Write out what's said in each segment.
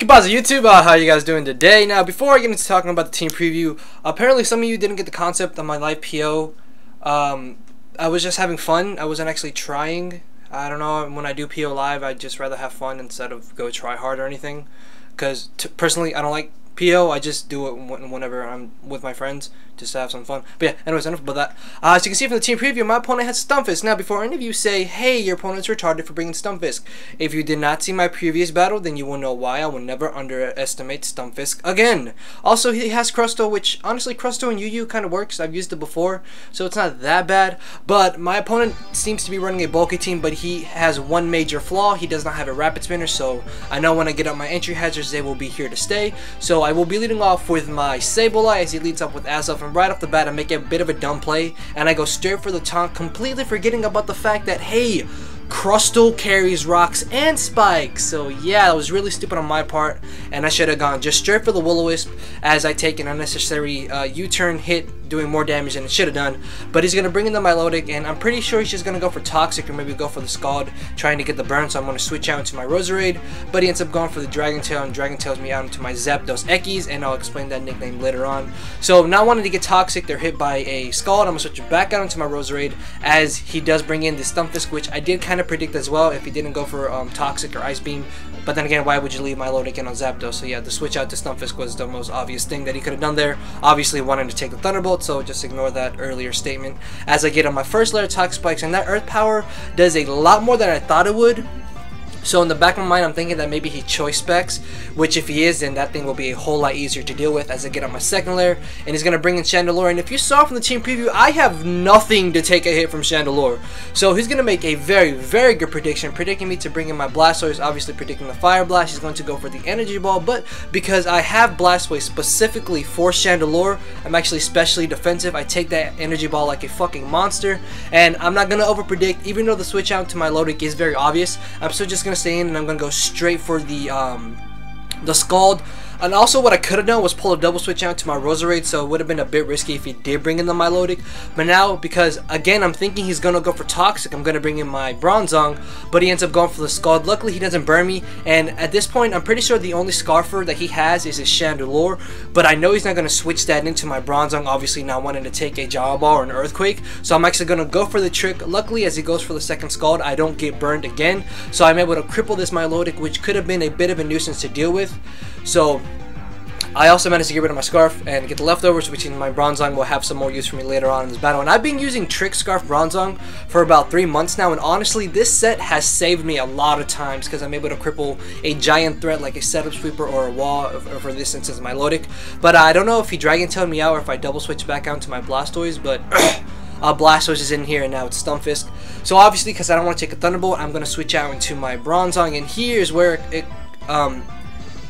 Goodbye YouTube, how you guys doing today? Now, before I get into talking about the team preview, apparently some of you didn't get the concept of my live PO. I was just having fun. I wasn't actually trying. I don't know, when I do PO live, I'd just rather have fun instead of go try hard or anything. Because personally, I don't like PO. I just do it whenever I'm with my friends, just to have some fun. But yeah, anyways, enough about that. As you can see from the team preview, my opponent has Stunfisk. Now, before any of you say, hey, your opponent's retarded for bringing Stunfisk, if you did not see my previous battle, then you will know why I will never underestimate Stunfisk again. Also, he has Crusto, which, honestly, Crusto and Yu kind of works. I've used it before, so it's not that bad. But my opponent seems to be running a bulky team, but he has one major flaw. He does not have a rapid spinner, so I know when I get up my entry hazards, they will be here to stay. So I will be leading off with my Sableye as he leads up with Azelf, and right off the bat I make a bit of a dumb play and I go straight for the taunt, completely forgetting about the fact that, hey, Crustal carries rocks and spikes. So yeah, that was really stupid on my part, and I should have gone just straight for the Will-O-Wisp as I take an unnecessary U-turn hit, doing more damage than it should have done. But he's going to bring in the Milotic, and I'm pretty sure he's just going to go for Toxic or maybe go for the Scald, trying to get the burn. So I'm going to switch out into my Roserade, but he ends up going for the Dragon Tail, and Dragon Tails me out into my Zapdos Ekis, and I'll explain that nickname later on. So not wanting to get Toxic, they're hit by a Scald. I'm going to switch it back out into my Roserade as he does bring in the Stunfisk, which I did kind of predict as well if he didn't go for Toxic or Ice Beam. But then again, why would you leave Milotic in on Zapdos? So yeah, the switch out to Stunfisk was the most obvious thing that he could have done there. Obviously wanting to take the Thunderbolt, so just ignore that earlier statement. As I get on my first layer of Toxic Spikes, and that Earth Power does a lot more than I thought it would. So in the back of my mind, I'm thinking that maybe he choice specs, which if he is, then that thing will be a whole lot easier to deal with as I get on my second layer. And he's going to bring in Chandelure, and if you saw from the team preview, I have nothing to take a hit from Chandelure. So he's going to make a very, very good prediction, predicting me to bring in my Blastoise, obviously predicting the Fire Blast. He's going to go for the Energy Ball, but because I have Blastoise specifically for Chandelure, I'm actually specially defensive. I take that Energy Ball like a fucking monster, and I'm not going to over predict, even though the switch out to my Milotic is very obvious. I'm still just going to stay in, and I'm gonna go straight for the Scald. And also what I could have done was pull a double switch out to my Roserade, so it would have been a bit risky if he did bring in the Milotic. But now, because again I'm thinking he's gonna go for Toxic, I'm gonna bring in my Bronzong, but he ends up going for the Scald. Luckily he doesn't burn me, and at this point I'm pretty sure the only Scarfer that he has is his Chandelure, but I know he's not gonna switch that into my Bronzong, obviously not wanting to take a Jawa Ball or an Earthquake. So I'm actually gonna go for the trick. Luckily, as he goes for the second Scald, I don't get burned again, so I'm able to cripple this Milotic, which could have been a bit of a nuisance to deal with. So I also managed to get rid of my Scarf and get the leftovers, which in my Bronzong will have some more use for me later on in this battle. And I've been using Trick Scarf Bronzong for about 3 months now, and honestly this set has saved me a lot of times because I'm able to cripple a giant threat like a setup sweeper or a wall, or for this instance Milotic. But I don't know if he Dragon Tailed me out or if I double switch back out to my Blastoise, but Blastoise is in here, and now it's Stunfisk. So obviously, because I don't want to take a Thunderbolt, I'm going to switch out into my Bronzong, and here's where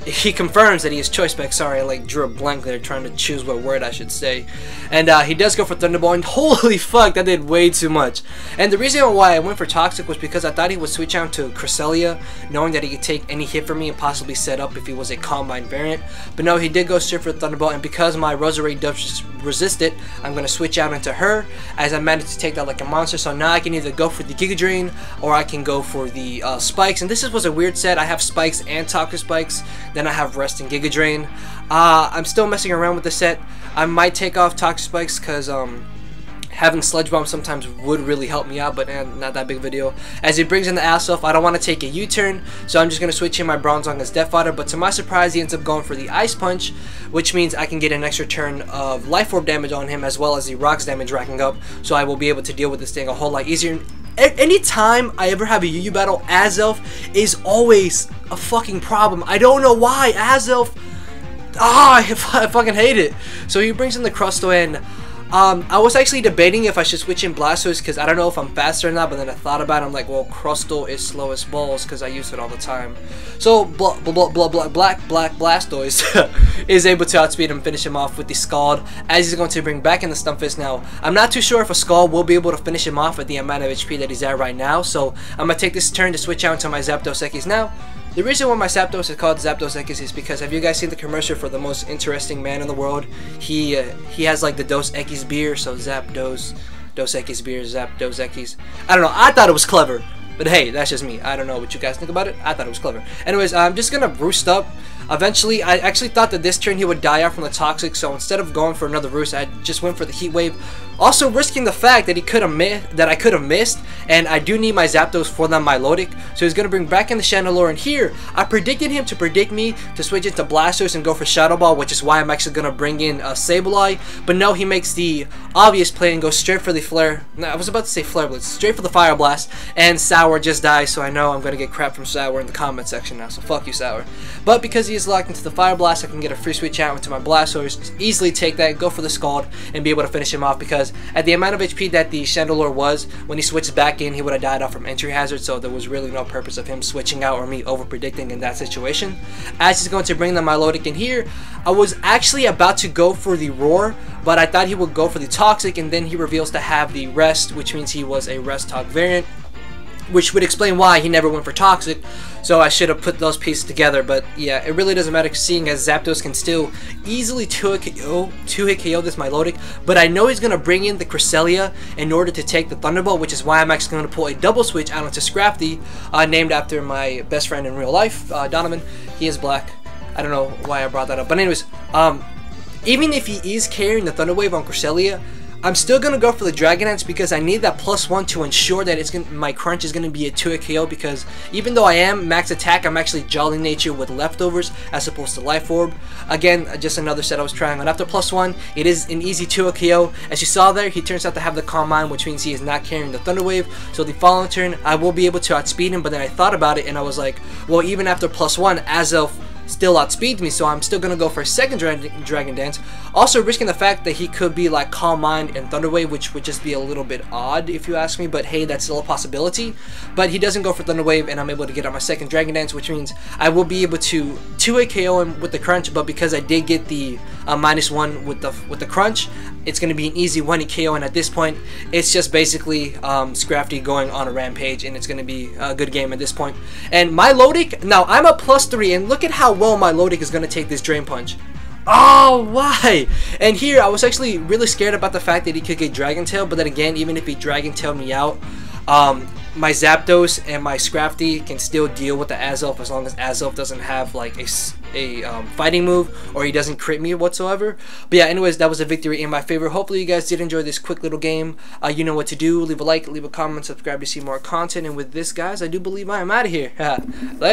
he confirms that he is choice spec. Sorry, I like drew a blank there trying to choose what word I should say. And he does go for Thunderbolt, and holy fuck, that did way too much. And the reason why I went for Toxic was because I thought he would switch out to Cresselia, knowing that he could take any hit from me and possibly set up if he was a Combine variant. But no, he did go straight for Thunderbolt, and because my Roserade does resist it, I'm going to switch out into her as I managed to take that like a monster. So now I can either go for the Giga Drain or I can go for the Spikes. And this was a weird set. I have Spikes and Toxic Spikes. Then I have Rest and Giga Drain. I'm still messing around with the set. I might take off Toxic Spikes because having Sludge Bomb sometimes would really help me out, but not that big of a deal. As he brings in the Azelf, I don't want to take a U-turn, so I'm just going to switch in my Bronzong as Death Fodder, but to my surprise, he ends up going for the Ice Punch, which means I can get an extra turn of Life Orb damage on him, as well as the Rocks damage racking up, so I will be able to deal with this thing a whole lot easier. Anytime I ever have a UU battle, Azelf is always a fucking problem. I don't know why. Azelf, I fucking hate it. So he brings in the Crusto, and I was actually debating if I should switch in Blastoise because I don't know if I'm faster or not, but then I thought about it. I'm like, well, Crustal is slow as balls because I use it all the time. So Black Blastoise is able to outspeed him, finish him off with the Scald, as he's going to bring back in the Stunfisk. Now, I'm not too sure if a Scald will be able to finish him off at the amount of HP that he's at right now, so I'm going to take this turn to switch out into my Zapdos Ekis. Now, the reason why my Zapdos is called Zapdos Ekis is because, have you guys seen the commercial for the most interesting man in the world? He has like the Dos Equis beer, so Zapdos, Dos Equis beer, Zapdos Ekis. I don't know, I thought it was clever. But hey, that's just me. I don't know what you guys think about it. I thought it was clever. Anyways, I'm just gonna roost up. Eventually, I actually thought that this turn he would die out from the Toxic, so instead of going for another Roost, I just went for the Heat Wave. Also risking the fact that I could have missed, and I do need my Zapdos for that Milotic, so he's going to bring back in the Chandelure, and here, I predicted him to predict me to switch into Blastoise and go for Shadow Ball, which is why I'm actually going to bring in Sableye, but no, he makes the obvious play and goes straight for the Flare. No, I was about to say Flare Blitz, straight for the Fire Blast, and Sour just dies, so I know I'm going to get crap from Sour in the comment section now, so fuck you, Sour. But because he is locked into the Fire Blast, I can get a free switch out into my Blastoise, easily take that, go for the Scald, and be able to finish him off, because at the amount of HP that the Chandelure was, when he switched back in, he would have died off from Entry Hazard, so there was really no purpose of him switching out or me over-predicting in that situation. As he's going to bring the Milotic in here, I was actually about to go for the Roar, but I thought he would go for the Toxic, and then he reveals to have the Rest, which means he was a Rest Talk variant, which would explain why he never went for Toxic, so I should have put those pieces together. But yeah, it really doesn't matter, seeing as Zapdos can still easily 2-hit KO this Milotic, but I know he's going to bring in the Cresselia in order to take the Thunderbolt, which is why I'm actually going to pull a double switch out onto Scrafty, named after my best friend in real life, Donovan. He is black. I don't know why I brought that up, but anyways, even if he is carrying the Thunder Wave on Cresselia, I'm still going to go for the Dragon Dance because I need that +1 to ensure that my crunch is going to be a 2-hit KO, because even though I am max attack, I'm actually Jolly Nature with leftovers as opposed to Life Orb. Again, just another set I was trying on. After +1, it is an easy 2-hit KO. As you saw there, he turns out to have the Calm Mind, which means he is not carrying the Thunder Wave. So the following turn, I will be able to outspeed him, but then I thought about it and I was like, well, even after +1, Azelf still outspeeds me, so I'm still going to go for a second Dragon Dance, also risking the fact that he could be like Calm Mind and Thunder Wave, which would just be a little bit odd if you ask me, but hey, that's still a possibility. But he doesn't go for Thunder Wave, and I'm able to get on my second Dragon Dance, which means I will be able to 2-hit KO him with the crunch, but because I did get the -1 with the crunch, it's going to be an easy 1-hit KO, and at this point, it's just basically Scrafty going on a rampage, and it's going to be a good game at this point. And Milotic, now I'm a +3, and look at how well Milotic is going to take this Drain Punch. Oh, why? And here, I was actually really scared about the fact that he could get Dragon Tail, but then again, even if he Dragon Tail me out, my Zapdos and my Scrafty can still deal with the Azelf as long as Azelf doesn't have like a fighting move or he doesn't crit me whatsoever. But yeah, anyways, that was a victory in my favor. Hopefully you guys did enjoy this quick little game. You know what to do. Leave a like, leave a comment, subscribe to see more content. And with this, guys, I do believe I am out of here. Later.